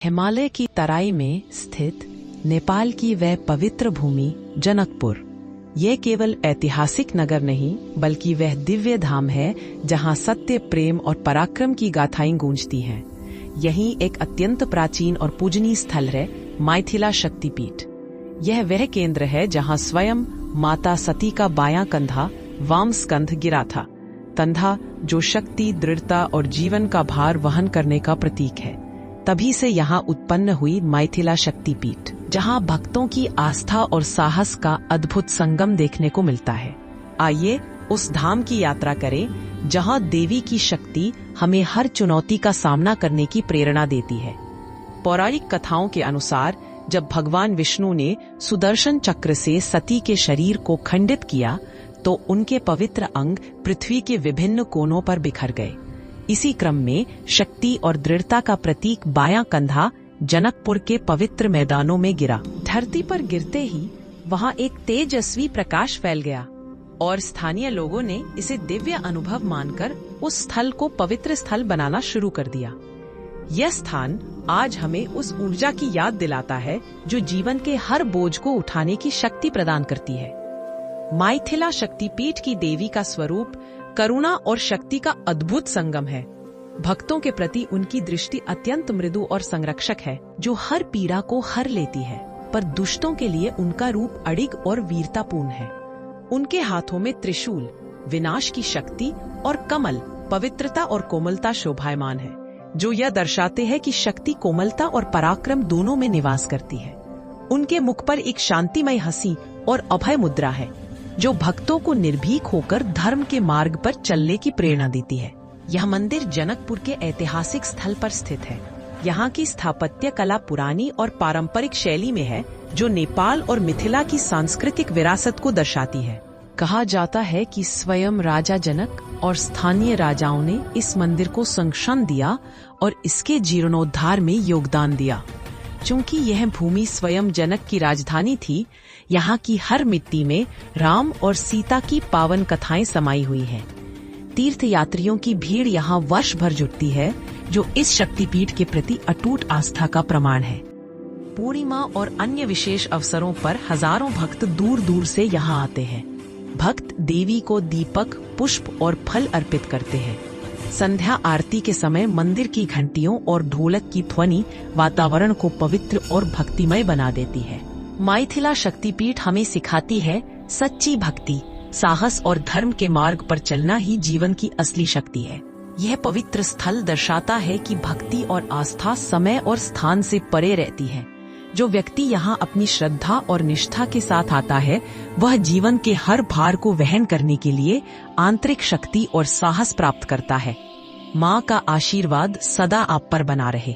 हिमालय की तराई में स्थित नेपाल की वह पवित्र भूमि जनकपुर, ये केवल ऐतिहासिक नगर नहीं बल्कि वह दिव्य धाम है जहां सत्य, प्रेम और पराक्रम की गाथाएं गूंजती हैं। यहीं एक अत्यंत प्राचीन और पूजनीय स्थल है माइथिला शक्तिपीठ। यह वह केंद्र है जहां स्वयं माता सती का बायां कंधा वाम स्कंध गिरा था, कंधा जो शक्ति, दृढ़ता और जीवन का भार वहन करने का प्रतीक है। तभी से यहाँ उत्पन्न हुई माइथिला शक्तिपीठ, जहाँ भक्तों की आस्था और साहस का अद्भुत संगम देखने को मिलता है। आइए उस धाम की यात्रा करें जहाँ देवी की शक्ति हमें हर चुनौती का सामना करने की प्रेरणा देती है। पौराणिक कथाओं के अनुसार जब भगवान विष्णु ने सुदर्शन चक्र से सती के शरीर को खंडित किया तो उनके पवित्र अंग पृथ्वी के विभिन्न कोनों पर बिखर गए। इसी क्रम में शक्ति और दृढ़ता का प्रतीक बायां कंधा जनकपुर के पवित्र मैदानों में गिरा। धरती पर गिरते ही वहां एक तेजस्वी प्रकाश फैल गया और स्थानीय लोगों ने इसे दिव्य अनुभव मानकर उस स्थल को पवित्र स्थल बनाना शुरू कर दिया। यह स्थान आज हमें उस ऊर्जा की याद दिलाता है जो जीवन के हर बोझ को उठाने की शक्ति प्रदान करती है। माइथिला शक्तिपीठ की देवी का स्वरूप करुणा और शक्ति का अद्भुत संगम है। भक्तों के प्रति उनकी दृष्टि अत्यंत मृदु और संरक्षक है, जो हर पीड़ा को हर लेती है, पर दुष्टों के लिए उनका रूप अड़िग और वीरतापूर्ण है। उनके हाथों में त्रिशूल, विनाश की शक्ति, और कमल, पवित्रता और कोमलता शोभायमान है, जो यह दर्शाते हैं कि शक्ति कोमलता और पराक्रम दोनों में निवास करती है। उनके मुख पर एक शांतिमय हंसी और अभय मुद्रा है, जो भक्तों को निर्भीक होकर धर्म के मार्ग पर चलने की प्रेरणा देती है। यह मंदिर जनकपुर के ऐतिहासिक स्थल पर स्थित है। यहाँ की स्थापत्य कला पुरानी और पारंपरिक शैली में है, जो नेपाल और मिथिला की सांस्कृतिक विरासत को दर्शाती है। कहा जाता है कि स्वयं राजा जनक और स्थानीय राजाओं ने इस मंदिर को संरक्षण दिया और इसके जीर्णोद्धार में योगदान दिया। चूंकि यह भूमि स्वयं जनक की राजधानी थी, यहाँ की हर मिट्टी में राम और सीता की पावन कथाएं समाई हुई हैं। तीर्थ यात्रियों की भीड़ यहाँ वर्ष भर जुटती है, जो इस शक्तिपीठ के प्रति अटूट आस्था का प्रमाण है। पूर्णिमा और अन्य विशेष अवसरों पर हजारों भक्त दूर दूर से यहाँ आते हैं। भक्त देवी को दीपक, पुष्प और फल अर्पित करते हैं। संध्या आरती के समय मंदिर की घंटियों और ढोलक की ध्वनि वातावरण को पवित्र और भक्तिमय बना देती है। माइथिला शक्तिपीठ हमें सिखाती है सच्ची भक्ति, साहस और धर्म के मार्ग पर चलना ही जीवन की असली शक्ति है। यह पवित्र स्थल दर्शाता है कि भक्ति और आस्था समय और स्थान से परे रहती है। जो व्यक्ति यहाँ अपनी श्रद्धा और निष्ठा के साथ आता है, वह जीवन के हर भार को वहन करने के लिए आंतरिक शक्ति और साहस प्राप्त करता है। माँ का आशीर्वाद सदा आप पर बना रहे।